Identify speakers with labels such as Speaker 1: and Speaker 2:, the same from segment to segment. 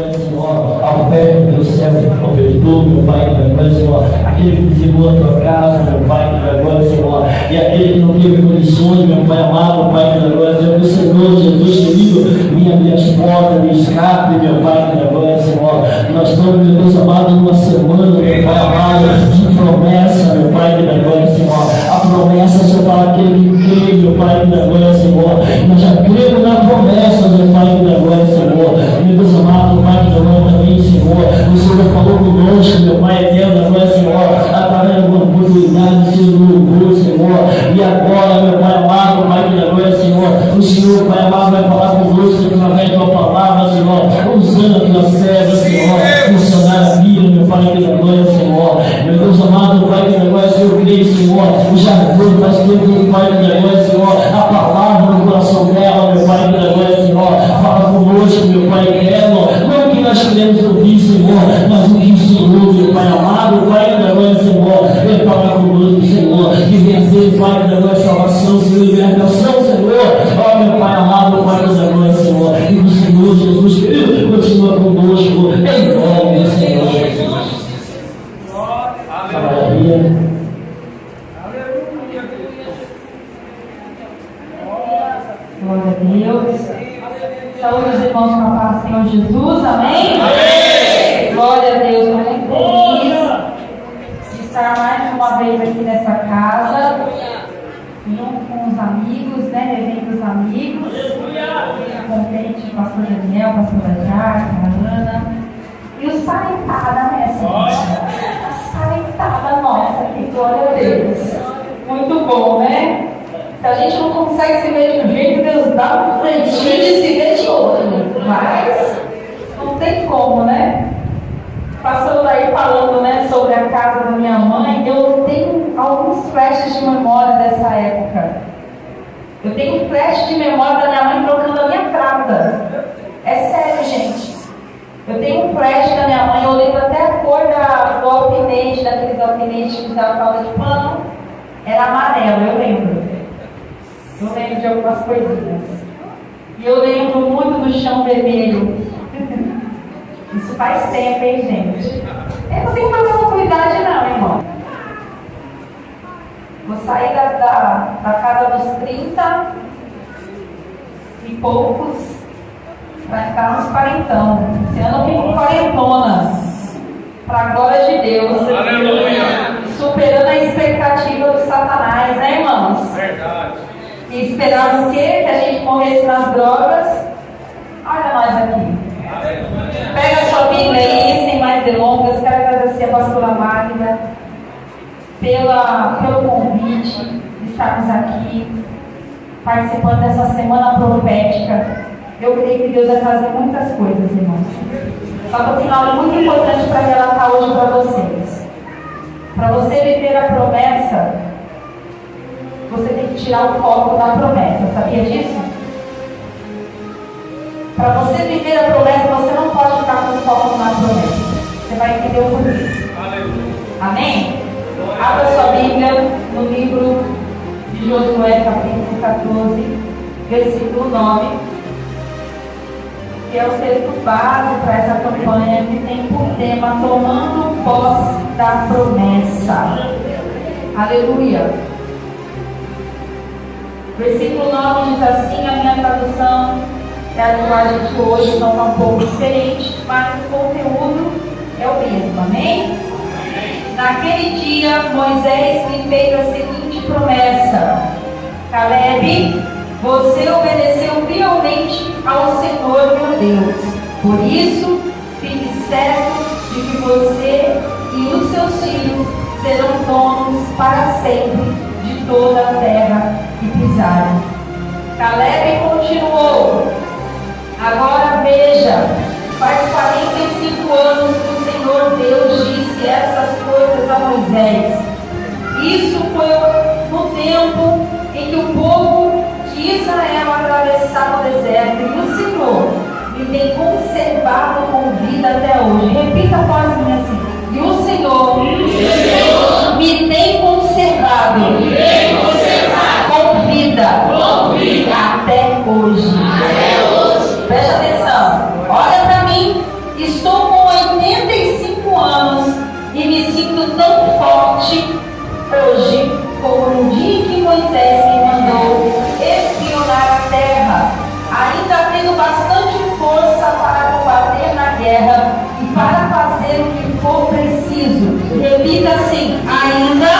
Speaker 1: glória, Senhor, a oferta pelo céu que ofertou, meu Pai da glória, Senhor, aquele que visitou a tua casa, meu Pai da glória, Senhor, e aquele que não teve condições, meu Pai amado, Pai da glória, Senhor, o Senhor Jesus querido, vinha abrir as portas de escape, meu Pai da glória, Senhor. Nós estamos, meu Deus amado, numa semana, meu Pai amado, de promessa, meu Pai da glória, Senhor. A promessa, Senhor, para aquele que crê, meu Pai da glória, Senhor. Nós já cremos na promessa, meu Pai da glória, Senhor. Meu Deus amado, Pai da glória também, Senhor. O Senhor falou conosco, meu Pai eterno da glória, Senhor, através de uma oportunidade, Senhor, do louvor, Senhor. E agora, meu Pai amado, Pai da glória, Senhor, o Senhor, Pai amado, vai falar conosco através da tua palavra, Senhor, usando a tua serva, Senhor, funcionar a vida, meu Pai da glória, Senhor. Meu Deus amado, Pai da glória, Senhor, eu creio, Senhor, já foi, faz tempo, meu Pai da glória, Senhor, a palavra no coração dela, meu Pai da glória, Senhor, fala conosco, meu Pai eterno, não o que nós queremos ouvir, Senhor, mas o que o Senhor, meu Pai amado, Pai da glória, Senhor, vem falar conosco, Senhor, e vencer, Pai da glória, salvação, Senhor, libertação, Senhor, ó meu Pai amado, Pai da glória, Senhor, e o Senhor Jesus continua conosco, em nome do Senhor Jesus. Maravilha.
Speaker 2: Glória a Deus. Saúde os irmãos com a paz do Senhor Jesus, amém? Amém. Glória a Deus, estou muito feliz de estar mais uma vez aqui nessa casa, junto com os amigos, né? Revendo os amigos. Muito contente, pastor Daniel, pastora Jaca, Ana. E os parentadas, né, gente? As parentadas nossas, que glória a Deus. Muito bom, né? Se a gente não consegue se ver de um jeito, Deus dá um jeitinho de se ver de outro. Mas não tem como, né? Passando aí falando, né, sobre a casa da minha mãe, eu tenho alguns flashes de memória dessa época. Eu tenho um flash de memória da minha mãe trocando a minha fralda. É sério, gente. Eu tenho um flash da minha mãe, eu lembro até a cor do alfinete, daqueles alfinetes que usavam fralda de pano. Era amarelo, eu lembro. Eu lembro de algumas coisinhas. E eu lembro muito do chão vermelho. Isso faz tempo, hein, gente? Eu não tenho mais autoridade não, irmão. Vou sair da casa dos 30 e poucos para ficar uns quarentão. Esse ano eu fico quarentona. Para a glória de Deus. Aleluia! Superando a expectativa do Satanás, né, irmãos? Verdade. E esperava o quê? Que a gente morresse nas drogas. Olha nós aqui. Aleluia. Pega a sua Bíblia aí, sem mais delongas. Quero agradecer a pastora Magda pelo convite de estarmos aqui participando dessa semana profética. Eu creio que Deus vai fazer muitas coisas, irmãos. Só que o final é muito importante para relatar hoje para vocês. Para você viver a promessa, você tem que tirar o foco da promessa. Sabia disso? Para você viver a promessa, você não pode ficar com o foco na promessa. Você vai entender o porquê. Amém? Abra sua Bíblia no livro de Josué, capítulo 14, versículo 9, que é o texto base para essa campanha, que tem por tema Tomando Posse da Promessa. Aleluia. Versículo 9 diz assim, a minha tradução é a linguagem de hoje, então está um pouco diferente, mas o conteúdo é o mesmo, amém? Naquele dia, Moisés me fez a seguinte promessa: Caleb, você obedeceu fielmente ao Senhor meu Deus. Por isso, fique certo de que você e os seus filhos serão donos para sempre de toda a terra que pisarem. Caleb continuou: agora veja, faz 45 anos que o Senhor Deus disse essas coisas a Moisés. Isso foi no tempo em que o povo de Israel atravessava o deserto, e o Senhor me tem conservado com vida até hoje. Repita após mim assim: e o Senhor me tem conservado com vida até hoje. Preste atenção, olha para mim e Moisés me mandou espionar a terra, ainda tendo bastante força para combater na guerra e para fazer o que for preciso. Repita assim: ainda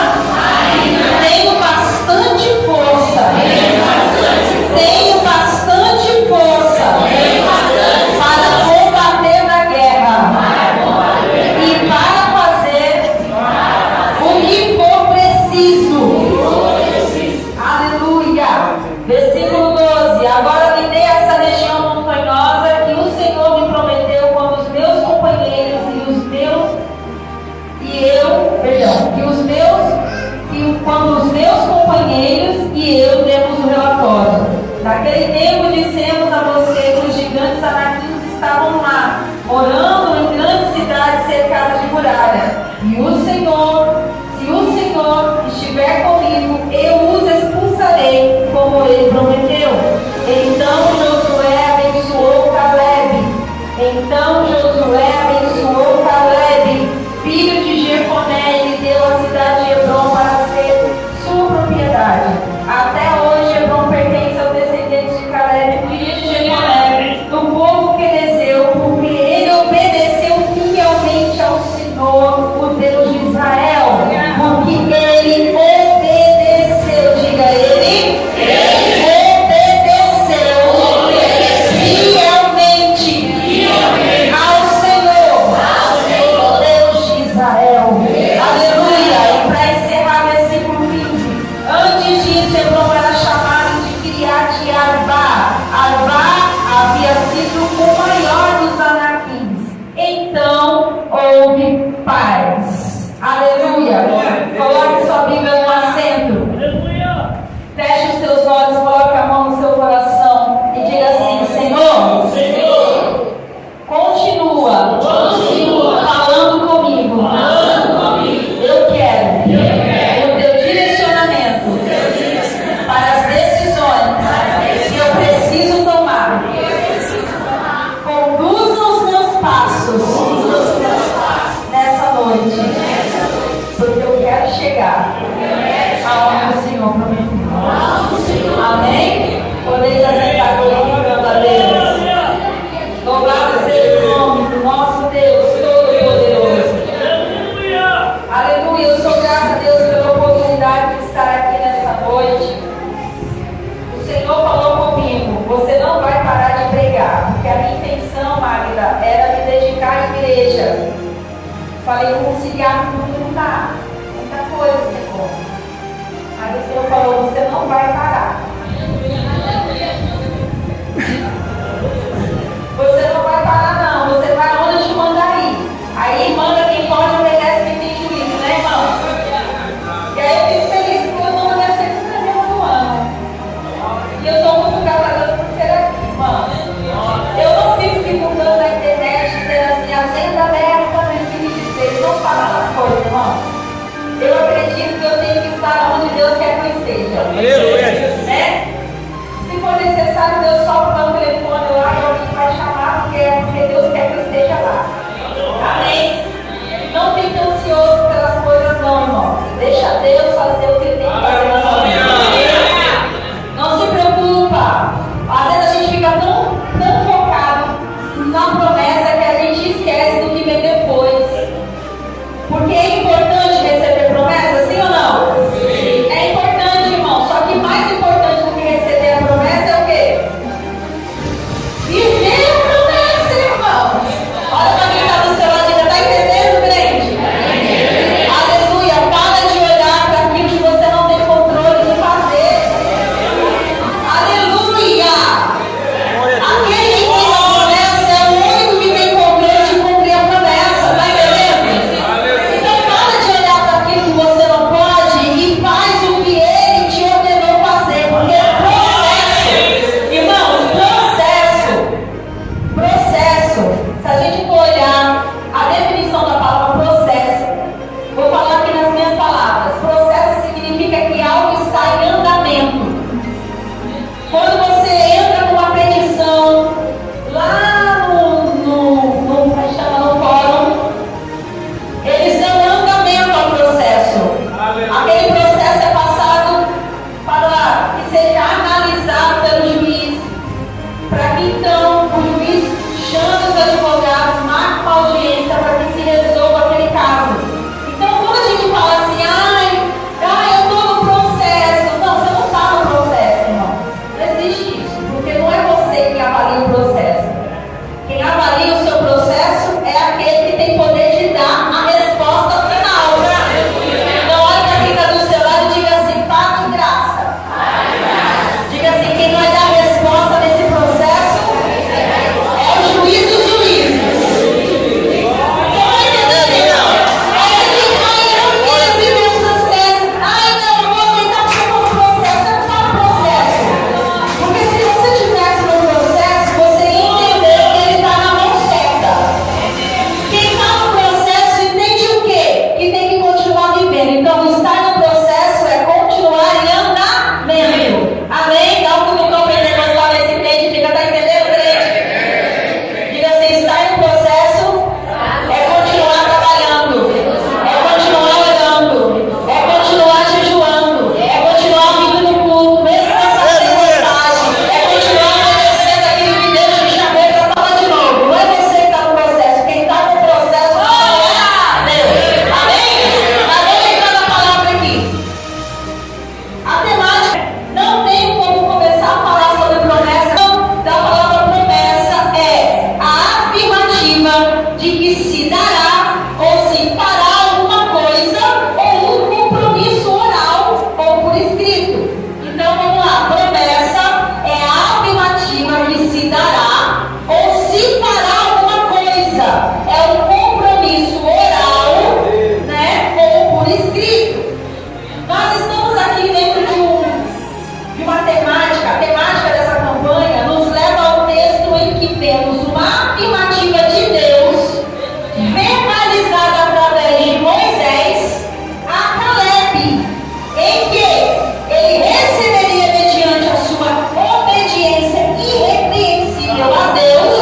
Speaker 2: tenho bastante força. Tenho bastante força para combater na guerra e para fazer o que for preciso. Aleluia. Versículo 12. Agora me dê essa região montanhosa que o Senhor me prometeu quando os meus companheiros quando os meus companheiros e eu demos o relatório. Naquele tempo dissemos a você que os gigantes anaquinos estavam lá, morando em grandes cidades cercadas de muralha. E o Senhor, se o Senhor estiver comigo, eu os expulsarei, como ele prometeu. Então Josué abençoou Caleb, filho de Jefoné, e lhe deu a cidade de Hebrom para ser sua propriedade. Até hoje Hebrom pertence aos descendentes de Caleb, filho de Jefoné, do povo querezeu, porque ele obedeceu fielmente ao Senhor, o Deus de Israel. Porque ele obedeceu, diga ele obedeceu fielmente ao Senhor, Deus de Israel. Aleluia. E para encerrar, versículo 15. Antes disso, Hebrom era chamado de Kiriat Arba. Arba havia sido o maior dos anaquins. Então houve paz. Aleluia. Coloque sua Bíblia no assento. Feche os seus olhos, coloque a mão no seu coração e diga assim: Senhor, continua falando comigo. Eu quero o teu direcionamento para as decisões que eu preciso tomar. Conduza os meus passos nessa noite, porque eu quero chegar aonde o Senhor prometeu. Amém? Podeis aceitar glorificando a Deus. Louvado seja o nome do nosso Deus Todo-Poderoso. Aleluia. Eu sou grata a Deus pela oportunidade de estar aqui nessa noite. O Senhor falou comigo: você não vai parar de pregar, porque a minha intenção, Magda, era me dedicar à igreja. Falei, conciliar com tudo, não dá. Muita coisa, Senhor. Aí o Senhor falou: você não vai parar. Você não vai parar, não. Você vai onde eu te mandar ir. Aí manda quem pode, obedece quem tem juízo, né, irmão? E aí eu fico feliz porque eu estou na segunda reunião do ano. E eu estou muito grata a Deus por ser aqui, irmão. Eu não fico divulgando na internet, dizendo assim, agenda aberta, não falar as coisas, irmão. Eu acredito que eu tenho que estar onde Deus quer que eu esteja.
Speaker 3: Aleluia.
Speaker 2: de que se dará ou se fará alguma coisa, ou um compromisso oral ou por escrito. Então vamos lá, promessa é a afirmativa de se dará ou se fará alguma coisa. É um compromisso oral, né, ou por escrito. Nós estamos aqui dentro de uma temática. A temática dessa campanha nos leva ao texto em que temos uma afirmativa de Deus verbalizada através de Moisés a Caleb, em que ele receberia, mediante a sua obediência irrepreensível a Deus,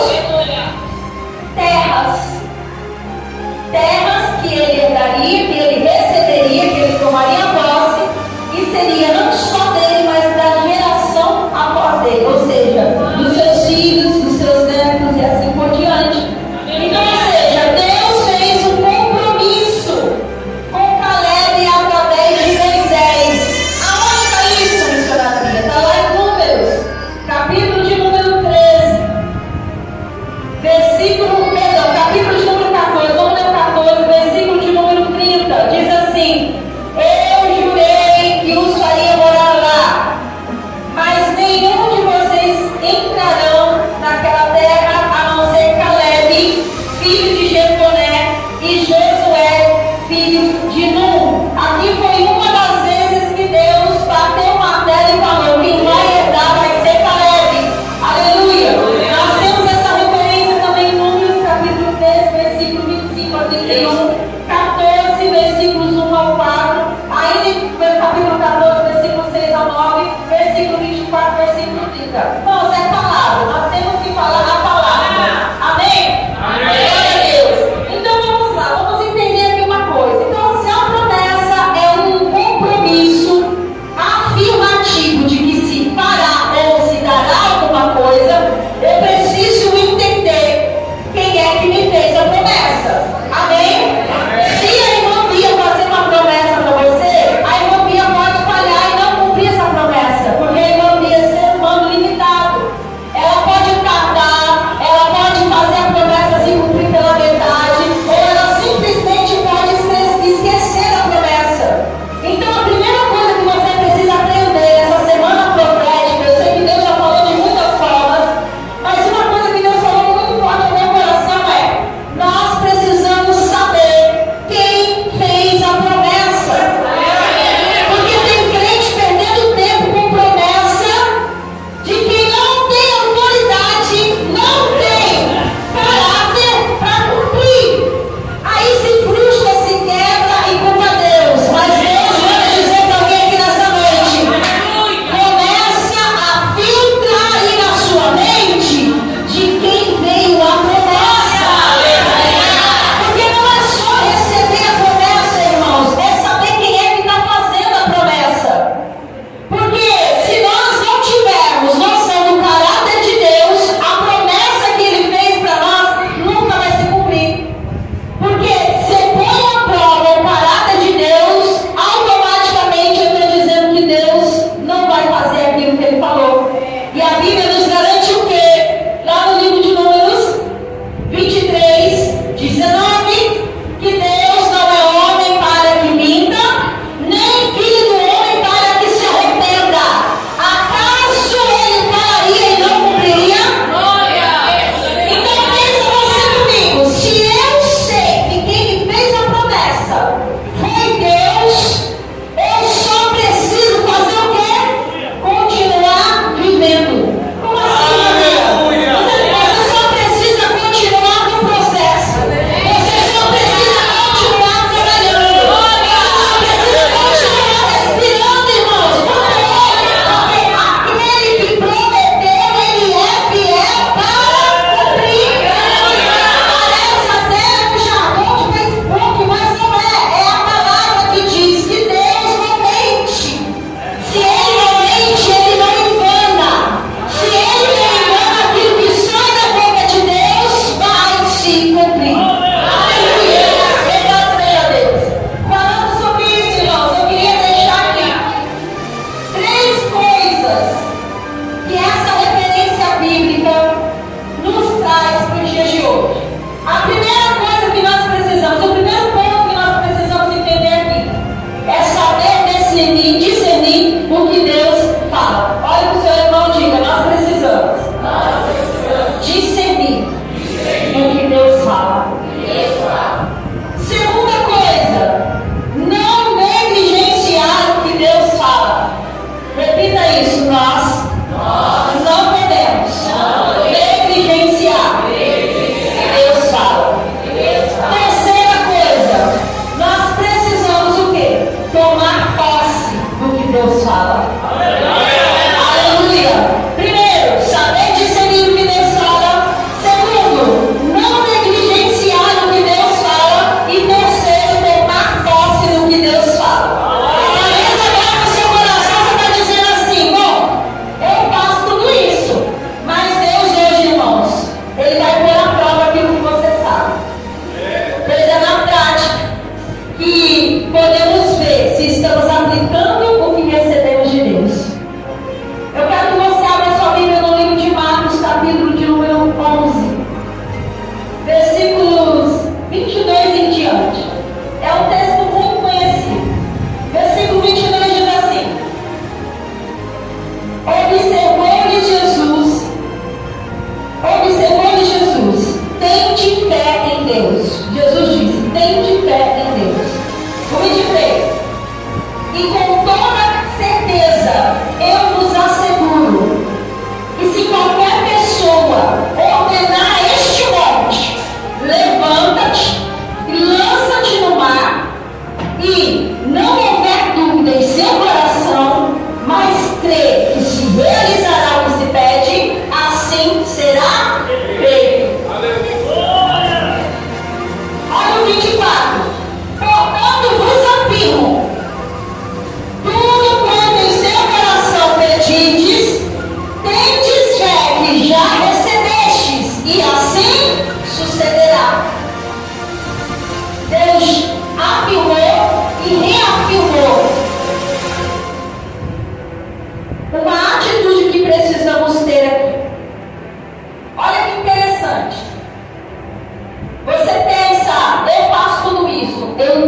Speaker 2: terras que ele herdaria, que ele receberia, que ele tomaria posse, e seria não só dele, mas da geração após dele, ou seja, dos seus filhos, dos seus netos e assim por diante. Então, ou seja, Deus fez um compromisso com Caleb através de Moisés. Aonde está isso, missionaria? Está lá em Números, capítulo de número 13, capítulo de número 14, vamos ler o 14, versículo de número 30, diz assim: eu jurei que os faria morar lá, mas nenhum de vocês entrarão naquela terra, a não ser Caleb, filho de Jefoné, e Josué, filho de Nun. Aqui foi uma das vezes que Deus bateu uma tela e falou: quem vai herdar vai ser Caleb. Aleluia! Nós temos essa referência também em Números, capítulo 3, versículo 25 a 31, 14, versículos 1 ao 4, ainda no capítulo 14, versículo 6 ao 9, versículo 24, versículo 30. Irmãos, é palavra, nós temos que falar a palavra. Amém? Glória a Deus. Então vamos lá, vamos entender aqui uma coisa. Então, se a promessa é um compromisso afirmativo de que se fará ou se dará alguma coisa, eu preciso entender quem é que me fez a promessa. Amém?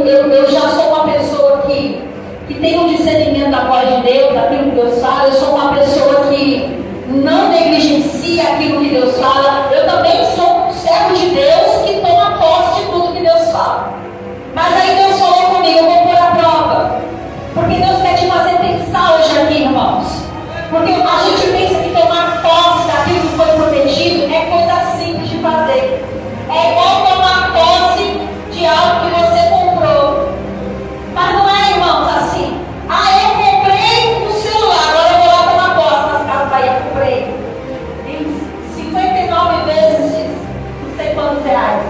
Speaker 3: eu já sou uma pessoa que tem um discernimento da voz de Deus, daquilo que Deus fala. Eu sou uma pessoa que não negligencia aquilo que Deus fala. Eu também sou um servo de Deus que toma posse de tudo que Deus fala. Mas aí Deus falou comigo, eu vou pôr a prova. Porque Deus quer te fazer pensar hoje aqui, irmãos. Porque a gente pensa que tomar posse daquilo que foi prometido é coisa simples de fazer. É igual tomar posse de algo que você comprou. Mas não é, irmãos, assim. Eu comprei um celular, agora eu vou lá tomar posse nas Casas Bahia. Comprei em 59 vezes de não sei quantos reais.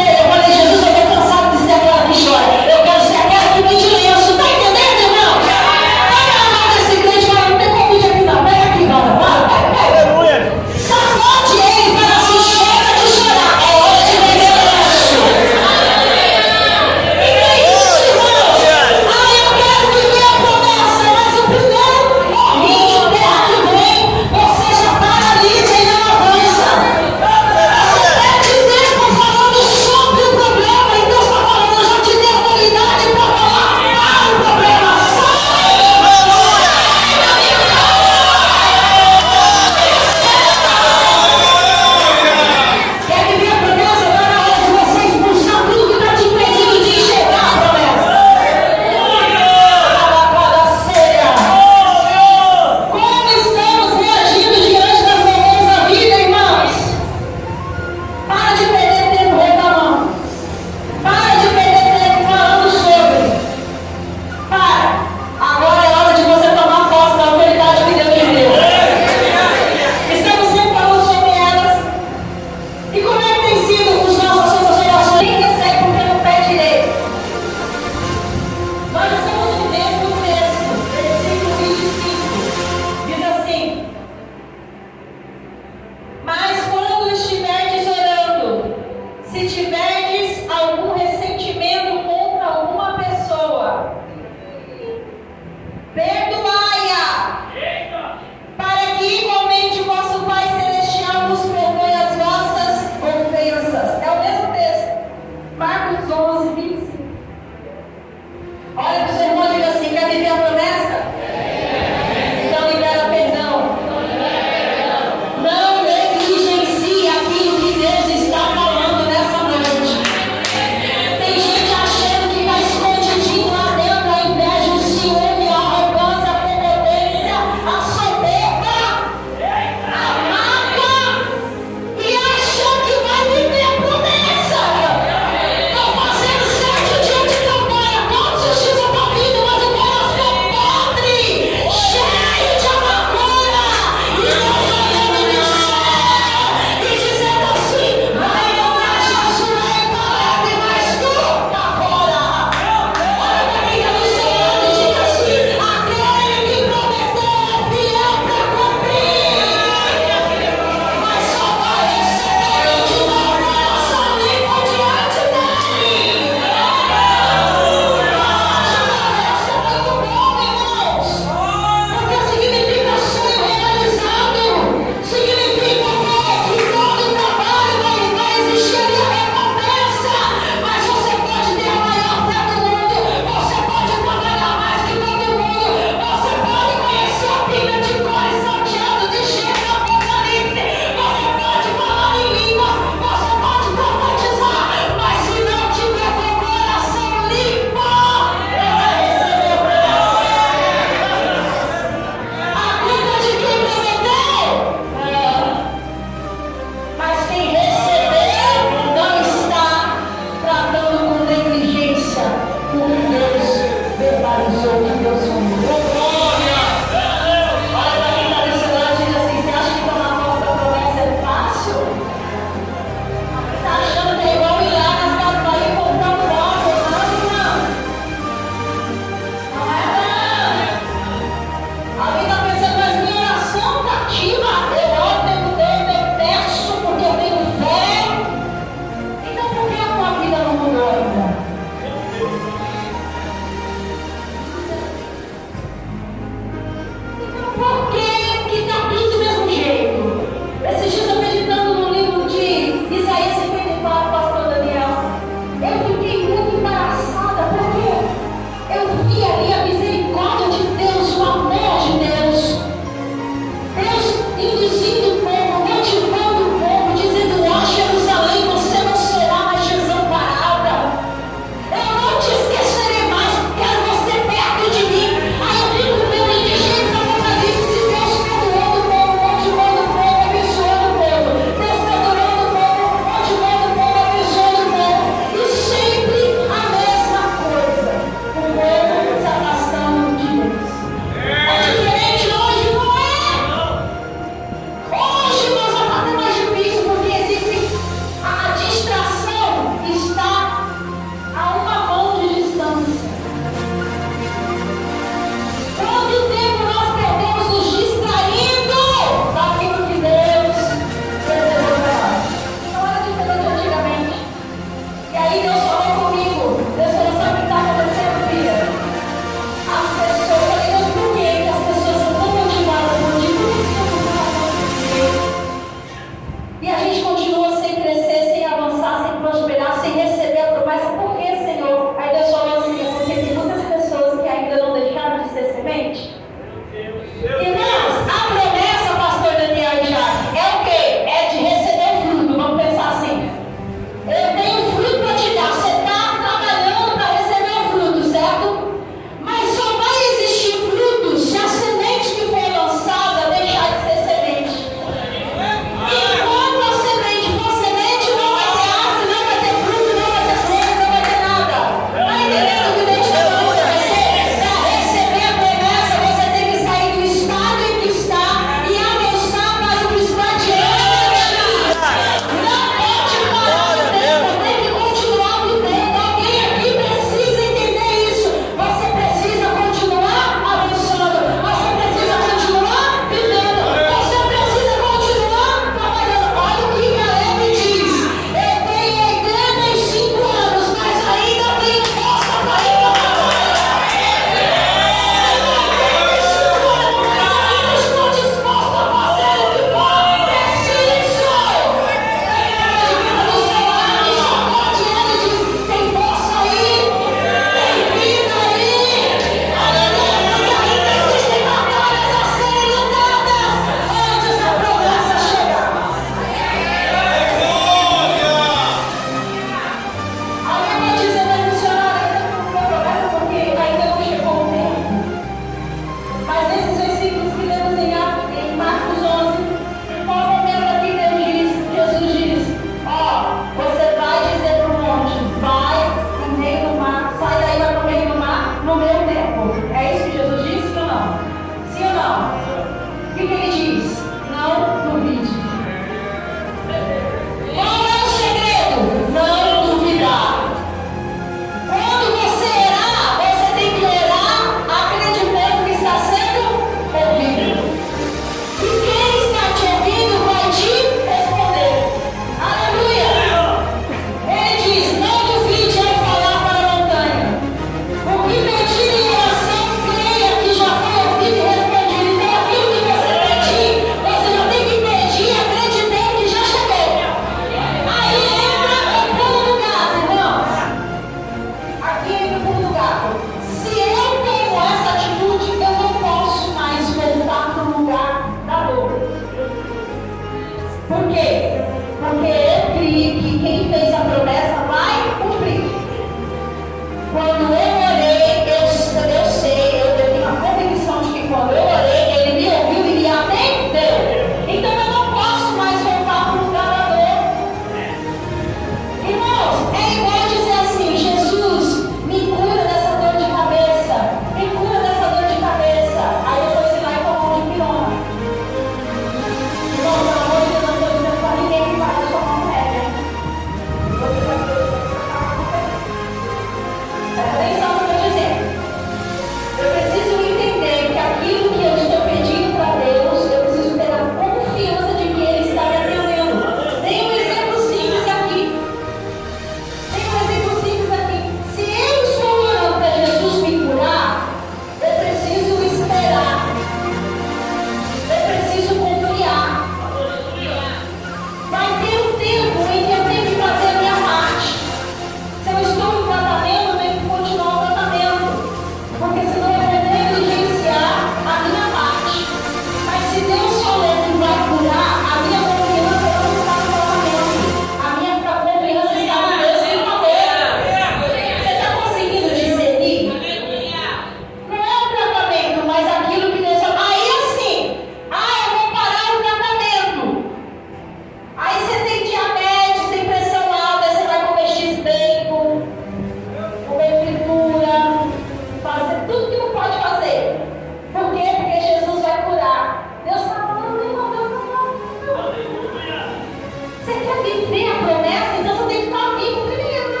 Speaker 3: viver a promessa, então você tem que estar vivo primeiro, né?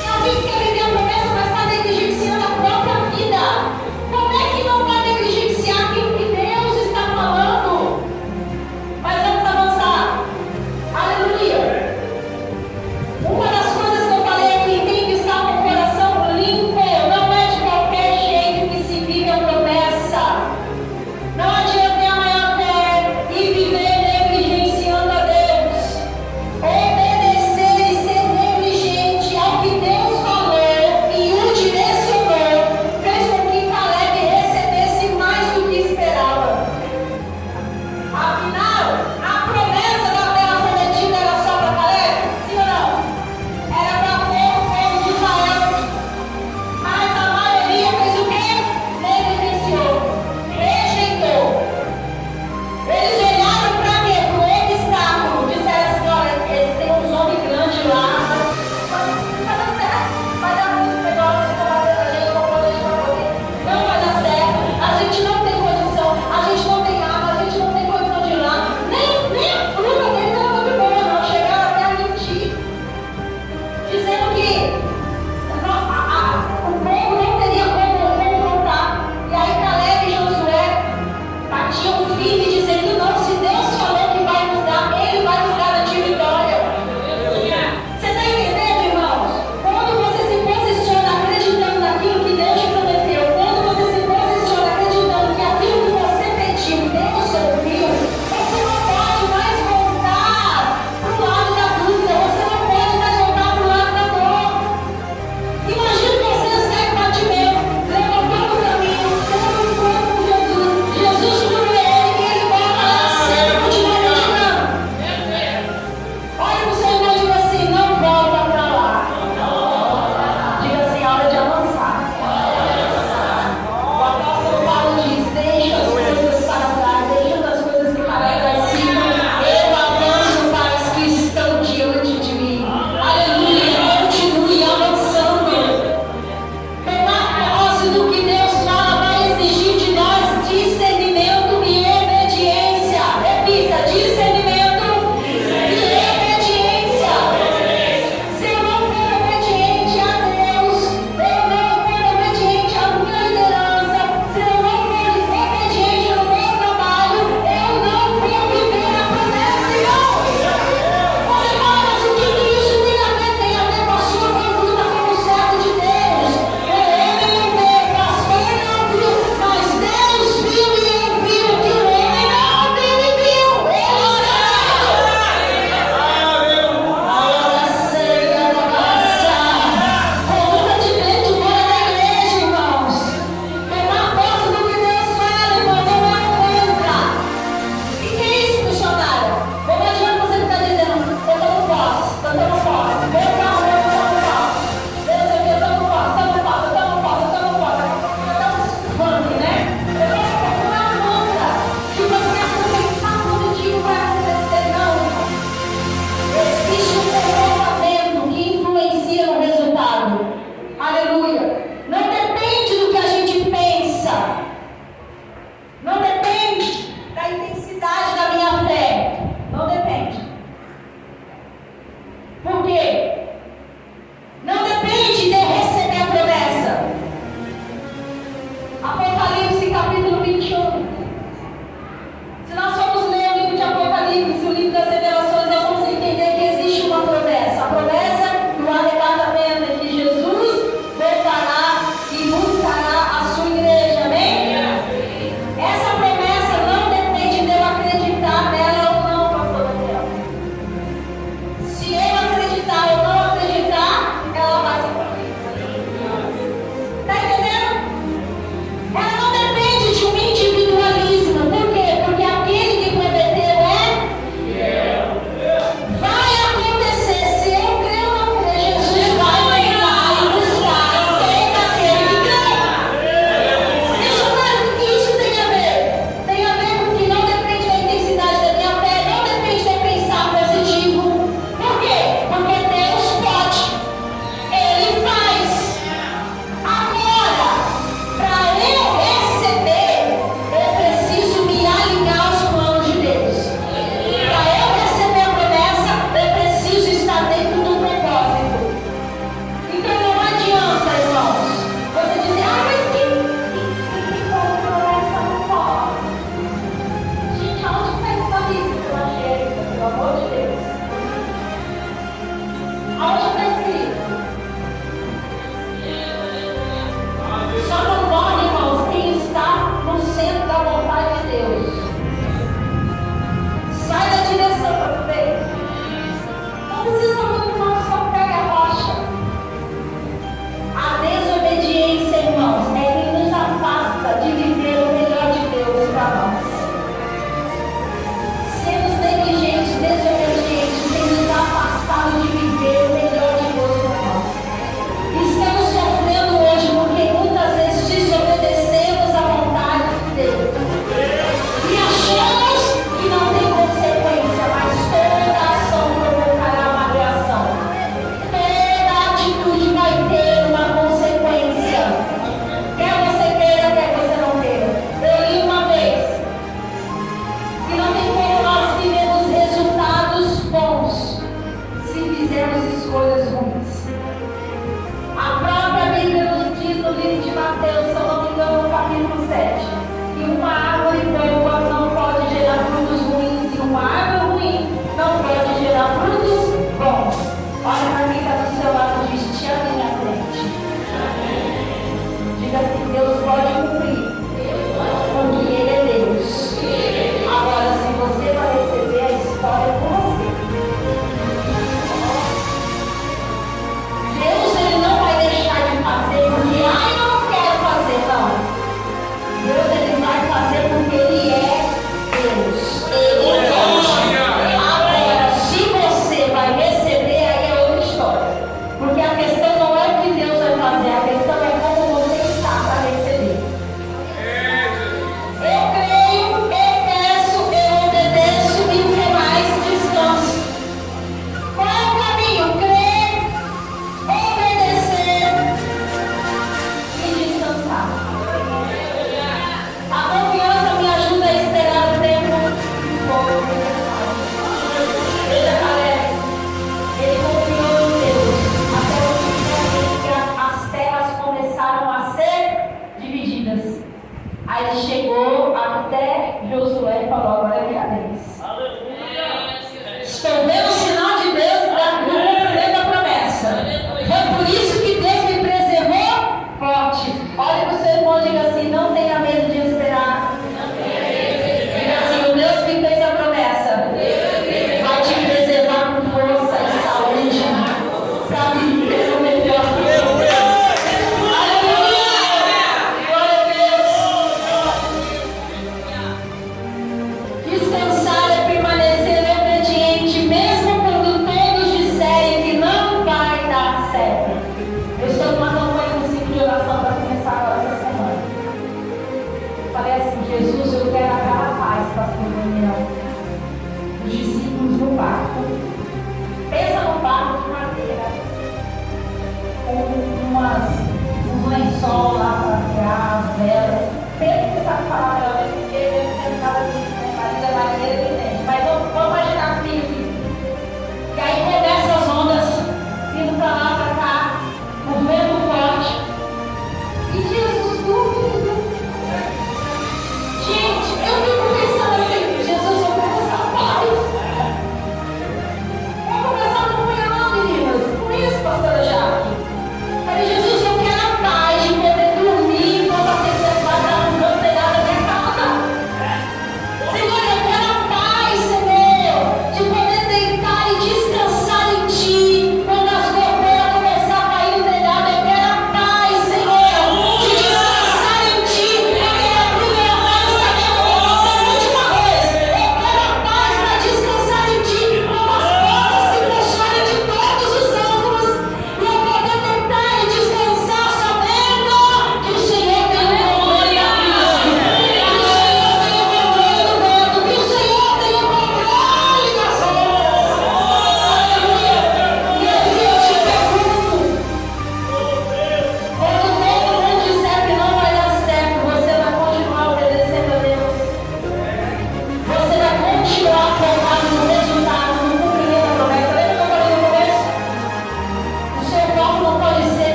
Speaker 3: Tem alguém que quer viver a promessa, mas está negligenciando a própria vida. Como é que não vai negligenciar aquilo que Deus está falando? Mas vamos avançar. Aleluia. Uma das coisas que eu falei aqui, tem que estar com o coração limpo. Não é de qualquer jeito que se vive a promessa. Não adianta ter a maior fé e viver negligenciando a Deus.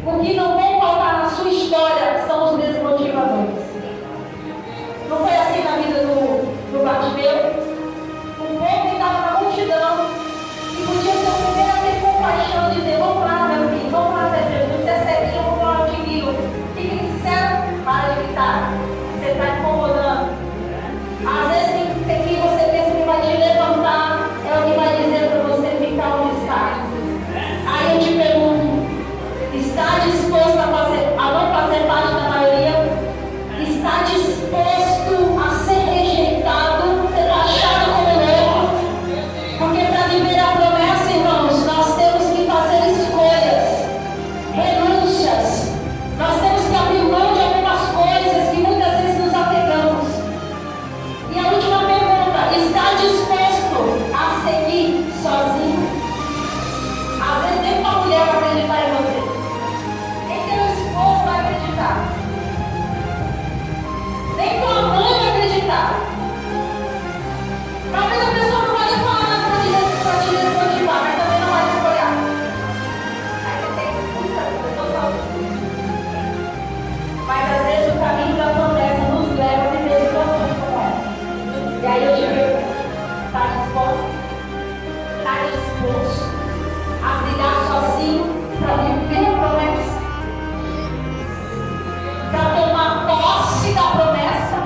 Speaker 3: O que não vão faltar na sua história são os desmotivadores. Não foi assim na vida do Bartimeu? Um povo que estava na multidão e podia ser o primeiro a ter compaixão de dizer: vamos lá, meu filho, vamos lá até Jesus, você é ceguinho, vamos lá, eu te guio. O que eles disseram? Para de gritar, você está incomodando. Às vezes tem que você pensa que vai te levantar, é o que vai dizer para você ficar onde está. Aí eu te pergunto: está disposto a não fazer parte da maioria? Está disposto a ser rejeitado, ser taxado como louco? Porque para viver a promessa, irmãos, nós temos que fazer escolhas, renúncias. Nós temos que abrir mão de algumas coisas que muitas vezes nos apegamos. E a última pergunta: está disposto a seguir sozinho? Às vezes nem uma mulher vai acreditar em você, nem teu esposo vai acreditar, nem tua mãe vai acreditar. Talvez a pessoa não vai nem falar nada para te desmotivar, mas também não vai te apoiar. Aí você tem muita coisa sozinho. Mas às vezes o caminho da promessa nos leva a viver situações como essa. E aí eu te pergunto: está disposto? Está disposto a brigar sozinho para viver a promessa? Para tomar posse da promessa?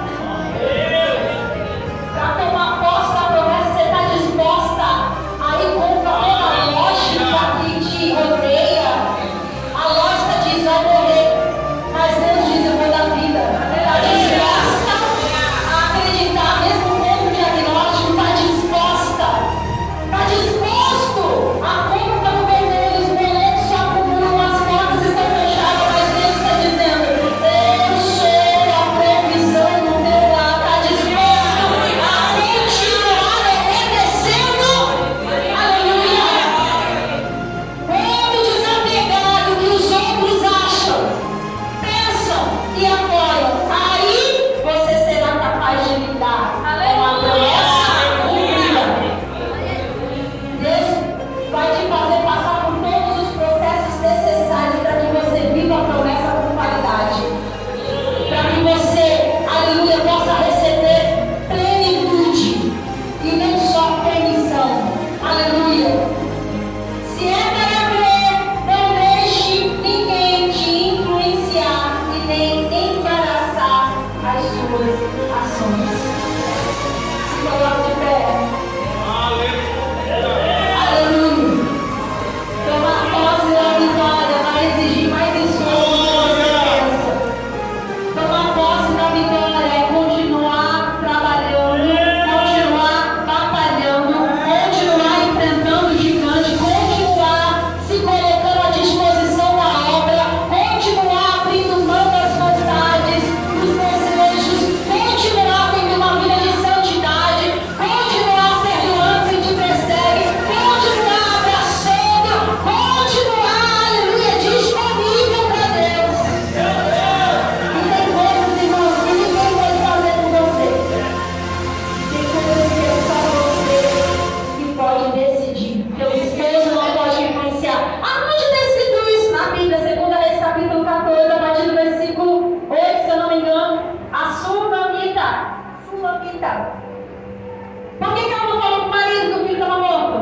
Speaker 3: Para tomar posse da promessa, você está disposta a ir contra toda a lógica que te rodeia? A lógica diz: vai morrer, mas Deus diz: eu vou dar vida. Está disposta a acreditar mesmo com o diagnóstico? Está disposta? Está disposto a conta do vermelho, os boletos só acumulam, as portas estão fechadas, mas Deus está dizendo: eu sou a provisão do teu lar. Está disposto a continuar obedecendo? Aleluia! Quando desapegado que os outros acham, pensam e apoiam, aí você será capaz de lidar com a promessa cumprida. Deus vai te fazer passar por todos os processos necessários para que você viva a promessa com qualidade. Para que você, aleluia, possa receber plenitude e não só permissão. Aleluia. Se é para crer, não deixe ninguém te influenciar e nem embaraçar as suas ações. Se coloque de pé. Aleluia. Tomar posse da vitória vai exigir mais esforço do que você pensa. Tomar posse da vitória é continuar trabalhando, continuar batalhando, continuar enfrentando o gigante, continuar se colocando à disposição da obra, continuar abrindo mão das vontades, dos desejos, continuar tendo uma vida de santidade, continuar perdoando quem te persegue, continuar abraçando, continuar, aleluia, disponível para Deus. E tem coisas, irmãos, que ninguém pode fazer por você. Tem coisas que é só você que pode decidir. Teu esposo não pode influenciar. Aonde está escrito isso? Na Bíblia, 2 Reis, capítulo 14, a partir do versículo 8, se eu não me engano. A Sunamita. Por que ela não falou para o marido que o filho estava morto?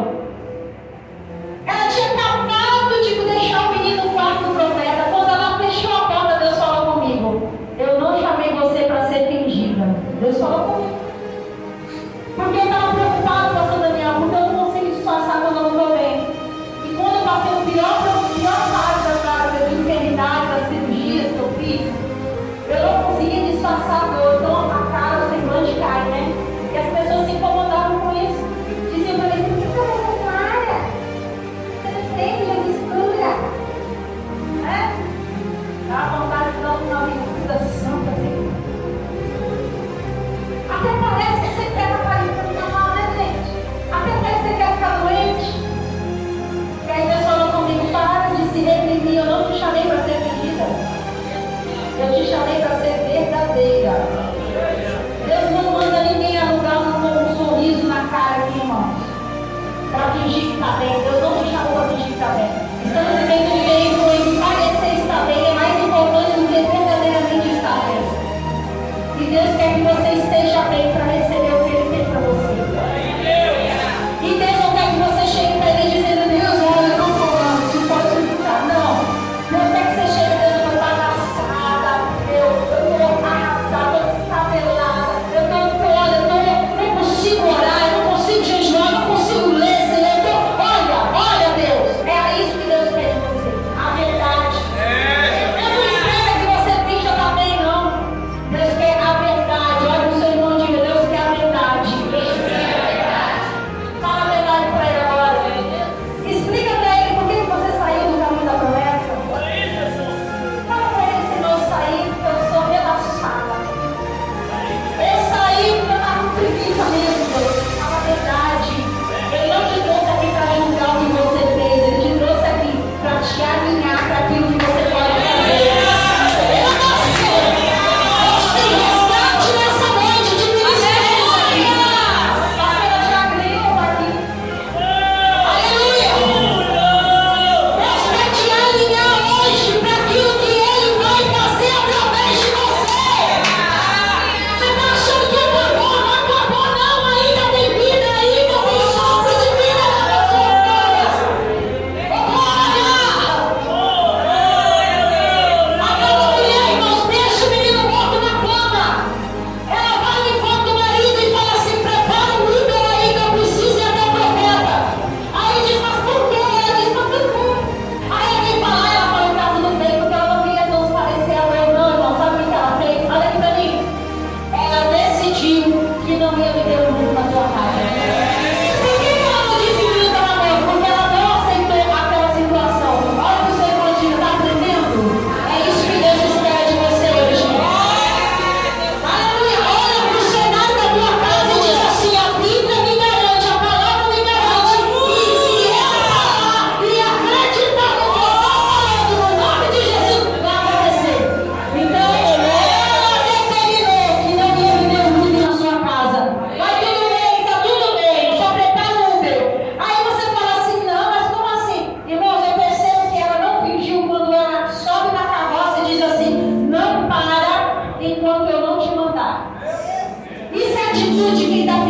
Speaker 3: Ela tinha acabado de deixar o menino no quarto do profeta. Quando ela fechou a porta, Deus falou comigo: eu não chamei você para ser fingida. Deus falou comigo. Porque eu estava preocupado, pastor Daniel, porque eu não consigo disfarçar quando eu não estou bem. E quando eu passei o pior parte da enfermidade, das cirurgias que eu fiz, eu não conseguia disfarçar a dor. Então a cara, o semblante cai, né? E as pessoas se incomodavam com isso. Diziam para mim: por que você não clara? Você não entende a mistura? Dá vontade de dar uma mistura santa assim. Até parece que você quer ficar mal, né, gente? Até parece que você quer ficar doente. E aí Deus falou comigo: para de se reprimir. Eu não te chamei para ser fingida. Eu te chamei para ser verdadeira. Deus não manda ninguém alugar um sorriso na cara aqui, irmãos, para fingir que está bem. Deus não te chamou para fingir que está bem. Estamos vivendo um tempo em que parecer estar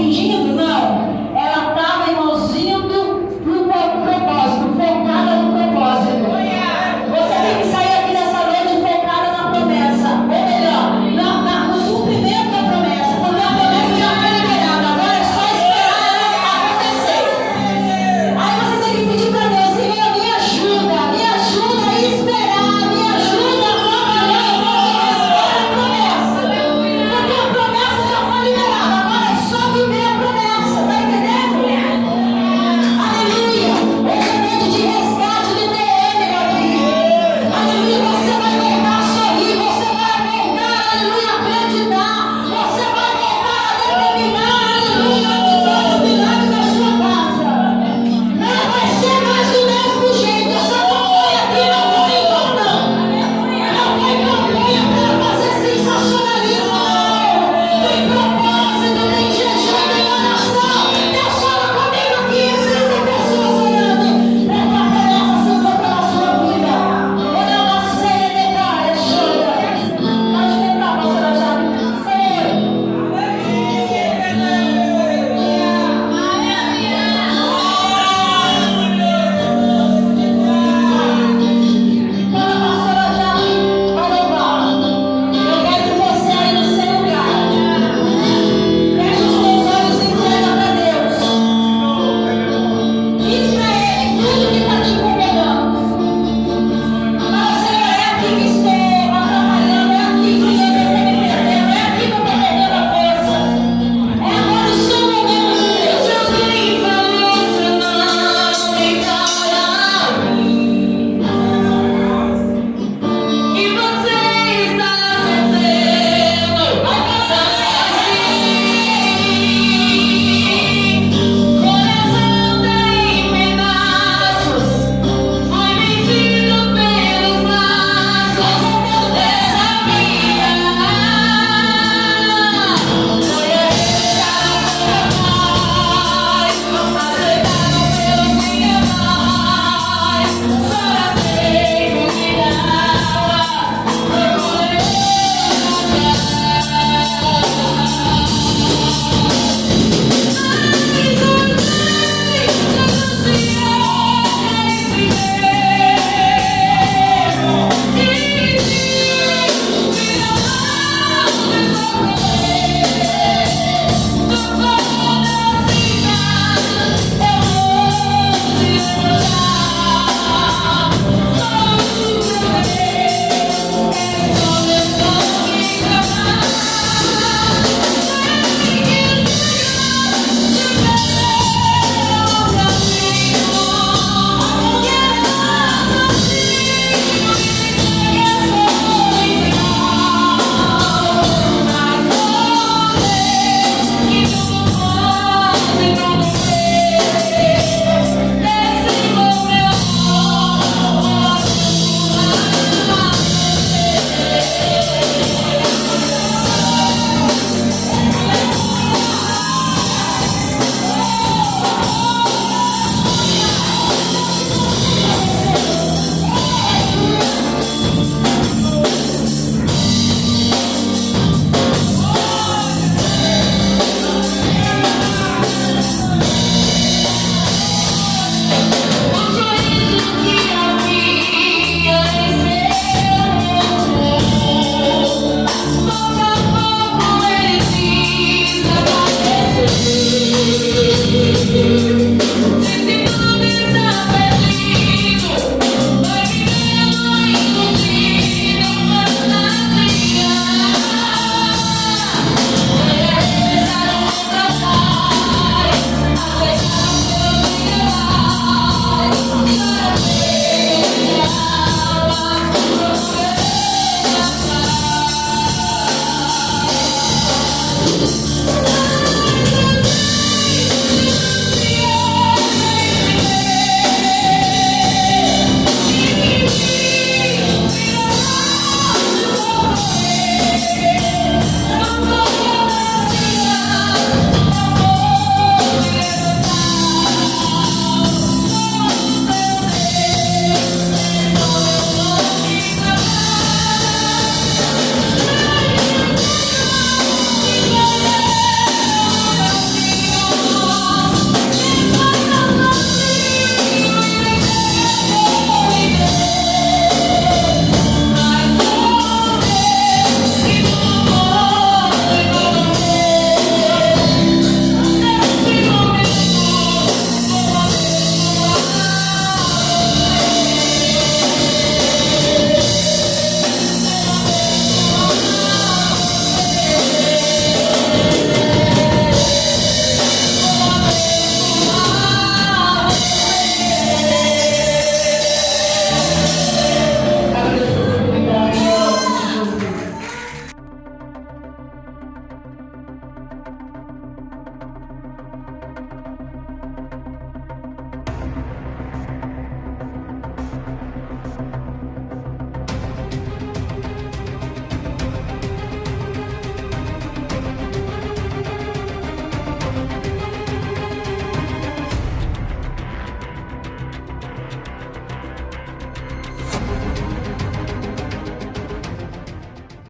Speaker 3: pedindo